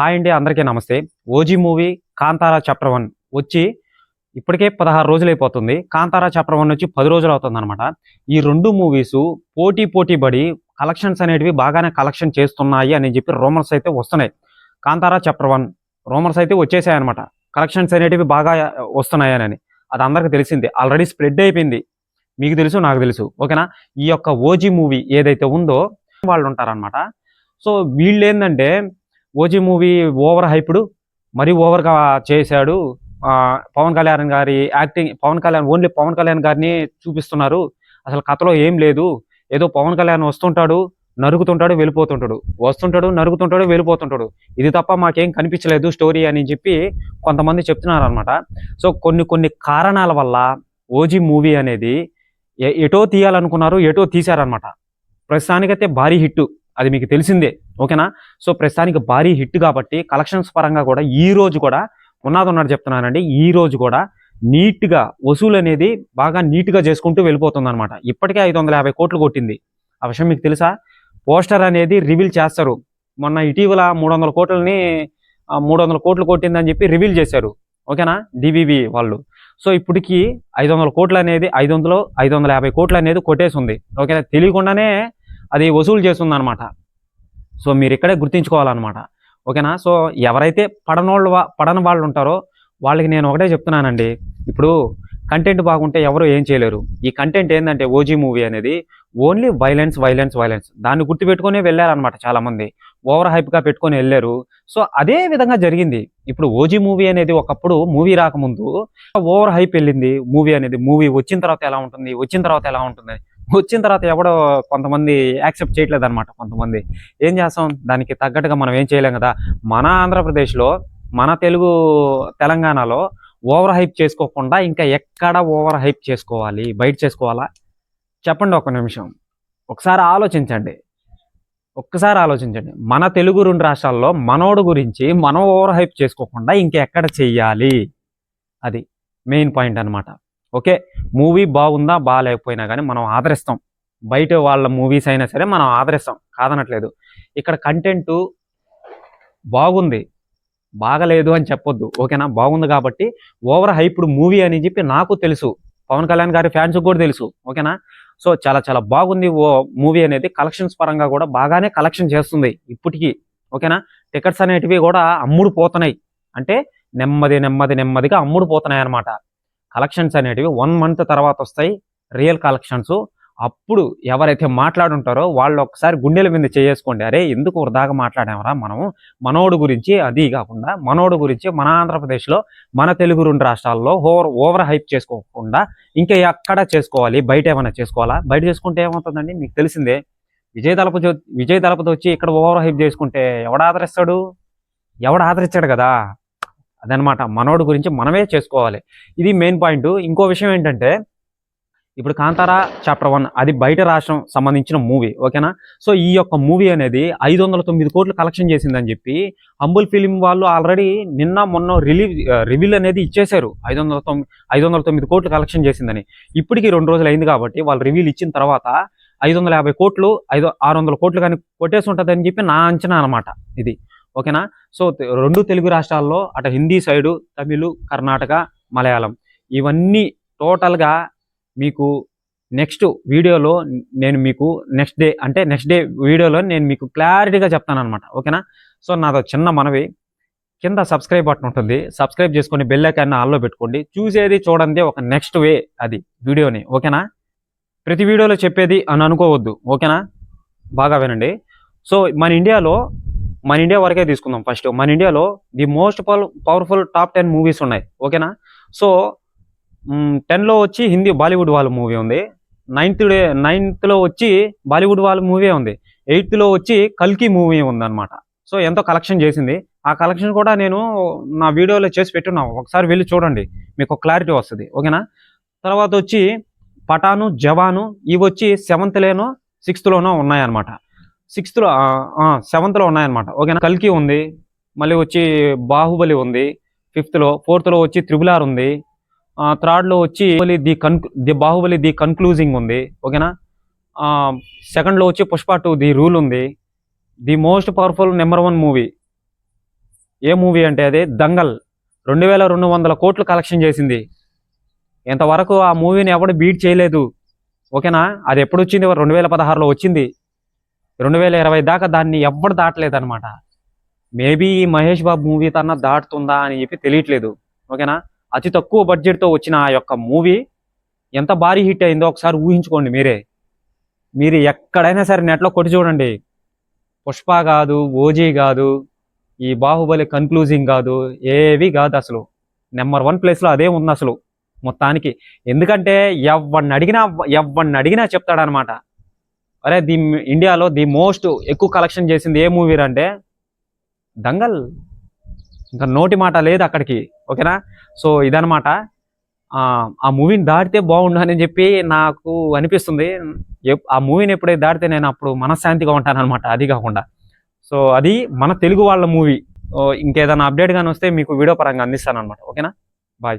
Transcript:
Hi అండి, అందరికీ నమస్తే. ఓజీ మూవీ 'కాంతారా చాప్టర్ 1' వచ్చి ఇప్పటికే 16 రోజులైపోతుంది. 'కాంతారా చాప్టర్ 1' వచ్చి 10 రోజులు అవుతుందన్నమాట. ఈ 2 మూవీసు పోటీ పడి కలెక్షన్స్ అనేటివి బాగానే కలెక్షన్ చేస్తున్నాయి అని చెప్పి రూమర్స్ అయితే వస్తున్నాయి. 'కాంతారా చాప్టర్ 1' రూమర్స్ అయితే వచ్చేసాయన్నమాట. కలెక్షన్స్ అనేటివి బాగా వస్తున్నాయని. అది అందరికీ తెలిసిందే. ఆల్రెడీ స్ప్రెడ్ అయిపోయింది. మీకు తెలుసు, నాకు తెలుసు. ఓకేనా? ఈ యొక్క ఓజీ మూవీ ఏదైతే ఉందో వాళ్ళు ఉంటారన్నమాట. సో వీళ్ళేందంటే ఓజీ మూవీ ఓవర్ హైప్డ్, మరీ ఓవర్గా చేశాడు. పవన్ కళ్యాణ్ గారి యాక్టింగ్, ఓన్లీ పవన్ కళ్యాణ్ గారిని చూపిస్తున్నారు. అసలు కథలో ఏం లేదు. ఏదో పవన్ కళ్యాణ్ వస్తుంటాడు, నరుకుతుంటాడు, వెళ్ళిపోతుంటాడు, వస్తుంటాడు, నరుకుతుంటాడు, వెళ్ళిపోతుంటాడు. ఇది తప్ప మాకేం కనిపించలేదు స్టోరీ అని చెప్పి కొంతమంది చెప్తున్నారు అనమాట. సో కొన్ని కారణాల వల్ల ఓజీ మూవీ అనేది ఎటో తీయాలనుకున్నారు, ఎటో తీశారనమాట. ప్రస్తుతానికైతే భారీ హిట్, అది మీకు తెలిసిందే. ఓకేనా? సో ప్రస్తుతానికి భారీ హిట్ కాబట్టి కలెక్షన్స్ పరంగా కూడా ఈ రోజు కూడా ఉన్నది చెప్తున్నానండి. ఈ రోజు కూడా నీట్గా వసూలు అనేది బాగా నీట్గా చేసుకుంటూ వెళ్ళిపోతుంది అనమాట. ఇప్పటికే 550 కోట్లు కొట్టింది. ఆ విషయం మీకు తెలుసా? పోస్టర్ అనేది రివీల్ చేస్తారు. మొన్న ఇటీవల 300 కోట్లు కొట్టిందని చెప్పి రివీల్ చేశారు. ఓకేనా? డివివి వాళ్ళు. సో ఇప్పటికి 500 కోట్లు అనేది 550 కోట్లు అనేది కొట్టేసి ఉంది. ఓకేనా? తెలియకుండానే అది వసూలు చేస్తుంది అనమాట. సో మీరు ఇక్కడే గుర్తించుకోవాలన్నమాట. ఓకేనా? సో ఎవరైతే పడని వాళ్ళు ఉంటారో వాళ్ళకి నేను ఒకటే చెప్తున్నానండి. ఇప్పుడు కంటెంట్ బాగుంటే ఎవరు ఏం చేయలేరు. ఈ కంటెంట్ ఏంటంటే ఓజీ మూవీ అనేది ఓన్లీ వైలెన్స్ దాన్ని గుర్తుపెట్టుకునే వెళ్ళారనమాట చాలామంది. ఓవర్ హైప్గా పెట్టుకొని వెళ్ళారు. సో అదే విధంగా జరిగింది. ఇప్పుడు ఓజీ మూవీ అనేది ఒకప్పుడు మూవీ రాకముందు ఓవర్ హైప్ వెళ్ళింది మూవీ అనేది. మూవీ వచ్చిన తర్వాత ఎలా ఉంటుంది, వచ్చిన తర్వాత ఎవడో కొంతమంది యాక్సెప్ట్ చేయట్లేదు అనమాట. కొంతమంది ఏం చేస్తాం, దానికి తగ్గట్టుగా మనం ఏం చేయలేం కదా. మన ఆంధ్రప్రదేశ్లో, మన తెలంగాణలో ఓవర్ హైప్ చేసుకోకుండా ఇంకా ఎక్కడ ఓవర్ హైప్ చేసుకోవాలి? బయట చేసుకోవాలా? చెప్పండి ఒక నిమిషం. ఒక్కసారి ఆలోచించండి. మన తెలుగు 2 రాష్ట్రాల్లో మనోడు గురించి మనం ఓవర్ హైప్ చేసుకోకుండా ఇంకెక్కడ చెయ్యాలి? అది మెయిన్ పాయింట్ అనమాట. ఓకే, మూవీ బాగుందా బాగాలేకపోయినా కానీ మనం ఆదరిస్తాం. బయట వాళ్ళ మూవీస్ అయినా సరే మనం ఆదరిస్తాం, కాదనట్లేదు. ఇక్కడ కంటెంట్ బాగుంది, బాగలేదు అని చెప్పొద్దు. ఓకేనా? బాగుంది కాబట్టి ఓవర్ హైప్డ్ మూవీ అని చెప్పి నాకు తెలుసు, పవన్ కళ్యాణ్ గారి ఫ్యాన్స్ కూడా తెలుసు. ఓకేనా? సో చాలా చాలా బాగుంది మూవీ అనేది. కలెక్షన్స్ పరంగా కూడా బాగానే కలెక్షన్ చేస్తుంది ఇప్పటికీ. ఓకేనా? టికెట్స్ అనేటివి కూడా అమ్ముడు పోతున్నాయి. అంటే నెమ్మదిగా అమ్ముడు పోతున్నాయి అనమాట. కలెక్షన్స్ అనేటివి 1 మంత్ తర్వాత వస్తాయి, రియల్ కలెక్షన్స్. అప్పుడు ఎవరైతే మాట్లాడుంటారో వాళ్ళు ఒకసారి గుండెల మీద చేసుకోండి. అరే ఎందుకు వృధాగా మాట్లాడామరా మనం మనోడు గురించి. అది కాకుండా మనోడు గురించి మన ఆంధ్రప్రదేశ్లో, మన తెలుగు 2 రాష్ట్రాల్లో ఓవర్ హైప్ చేసుకోకుండా ఇంకా ఎక్కడ చేసుకోవాలి? బయట ఏమైనా చేసుకోవాలా? బయట చేసుకుంటే ఏమవుతుందండి? మీకు తెలిసిందే. విజయ్ దళపతి వచ్చి ఇక్కడ ఓవర్ హైప్ చేసుకుంటే ఎవడు ఆదరించాడు కదా. అదనమాట. మనోడు గురించి మనమే చేసుకోవాలి. ఇది మెయిన్ పాయింట్. ఇంకో విషయం ఏంటంటే, ఇప్పుడు 'కాంతారా చాప్టర్ 1' అది బయట రాష్ట్రం సంబంధించిన మూవీ. ఓకేనా? సో ఈ యొక్క మూవీ అనేది 509 కోట్లు కలెక్షన్ చేసిందని చెప్పి హంబుల్ ఫిలిం వాళ్ళు ఆల్రెడీ నిన్న మొన్న రివీల్ అనేది ఇచ్చేశారు. 509 కోట్లు కలెక్షన్ చేసిందని. ఇప్పటికి 2 రోజులు అయింది కాబట్టి వాళ్ళు రివీల్ ఇచ్చిన తర్వాత 550 కోట్లు 600 కోట్లు కానీ కొట్టేసి ఉంటుందని చెప్పి నా అంచనా అనమాట ఇది. ఓకేనా? సో 2 తెలుగు రాష్ట్రాల్లో, అటు హిందీ సైడు, తమిళ్, కర్ణాటక, మలయాళం, ఇవన్నీ టోటల్గా మీకు నెక్స్ట్ వీడియోలో నేను మీకు నెక్స్ట్ డే వీడియోలో నేను మీకు క్లారిటీగా చెప్తాను అనమాట. ఓకేనా? సో నాదో చిన్న మనవి, కింద సబ్స్క్రైబ్ బటన్ ఉంటుంది, సబ్స్క్రైబ్ చేసుకొని బెల్ ఐకాన్ ఆన్లో పెట్టుకోండి. చూసేది చూడండి ఒక నెక్స్ట్ వే అది వీడియోని. ఓకేనా? ప్రతి వీడియోలో చెప్పేది అని అనుకోవద్దు. ఓకేనా? బాగా వినండి. సో మన ఇండియా వరకే తీసుకుందాం ఫస్ట్. మన ఇండియాలో the most powerful top 10 movies ఉన్నాయి. ఓకేనా? సో 10లో వచ్చి బాలీవుడ్ వాళ్ళ మూవీ ఉంది. 9th వచ్చి బాలీవుడ్ వాళ్ళ మూవీ ఉంది. 8th వచ్చి కల్కి మూవీ ఉందన్నమాట. సో ఎంతో కలెక్షన్ చేసింది. ఆ కలెక్షన్ కూడా నేను నా వీడియోలో చేసి పెట్టున్నాను. ఒకసారి వెళ్ళి చూడండి, మీకు క్లారిటీ వస్తుంది. ఓకేనా? తర్వాత వచ్చి పఠాను, జవాను, ఇవి వచ్చి 7th 6th ఉన్నాయన్నమాట. 7th ఉన్నాయన్నమాట. ఓకేనా? కల్కి ఉంది, మళ్ళీ వచ్చి బాహుబలి ఉంది 5th. 4th వచ్చి RRR ఉంది. 3rd వచ్చి బాహుబలి ది కన్క్లూజింగ్ ఉంది. ఓకేనా? 2nd వచ్చి పుష్ప 2 ది రూల్ ఉంది. The most powerful number 1 movie A movie అంటే అది దంగల్. 2200 కోట్లు కలెక్షన్ చేసింది. ఇంతవరకు ఆ మూవీని ఎవడు బీట్ చేయలేదు. ఓకేనా, అది ఎప్పుడు వచ్చింది? 2016లో వచ్చింది. 2020 దాకా దాన్ని ఎవ్వడు దాటలేదు అనమాట. మేబీ మహేష్ బాబు మూవీ తన దాటుతుందా అని చెప్పి తెలియట్లేదు. ఓకేనా, అతి తక్కువ బడ్జెట్తో వచ్చిన ఆ యొక్క మూవీ ఎంత భారీ హిట్ అయిందో ఒకసారి ఊహించుకోండి మీరే. మీరు ఎక్కడైనా సరే నెట్లో కొట్టి చూడండి. పుష్ప కాదు, ఓజీ కాదు, ఈ బాహుబలి కన్క్లూజింగ్ కాదు, ఏవి కాదు అసలు. నెంబర్ 1 ప్లేస్లో అదే ఉంది అసలు మొత్తానికి. ఎందుకంటే ఎవరిని అడిగినా చెప్తాడనమాట. అరే ఇండియాలో ది మోస్ట్ ఎక్కువ కలెక్షన్ చేసింది ఏ మూవీ అంటే దంగల్. ఇంకా నోటి మాట లేదు అక్కడికి. ఓకేనా, సో ఇదనమాట. ఆ మూవీని దాటితే బాగుండు అని చెప్పి నాకు అనిపిస్తుంది. ఆ మూవీని ఎప్పుడైతే దాటితే నేను అప్పుడు మనశ్శాంతిగా ఉంటాను అనమాట. అది కాకుండా సో అది మన తెలుగు వాళ్ళ మూవీ. ఇంకేదైనా అప్డేట్ కానీ వస్తే మీకు వీడియో పరంగా అందిస్తాను అనమాట. ఓకేనా, బాయ్.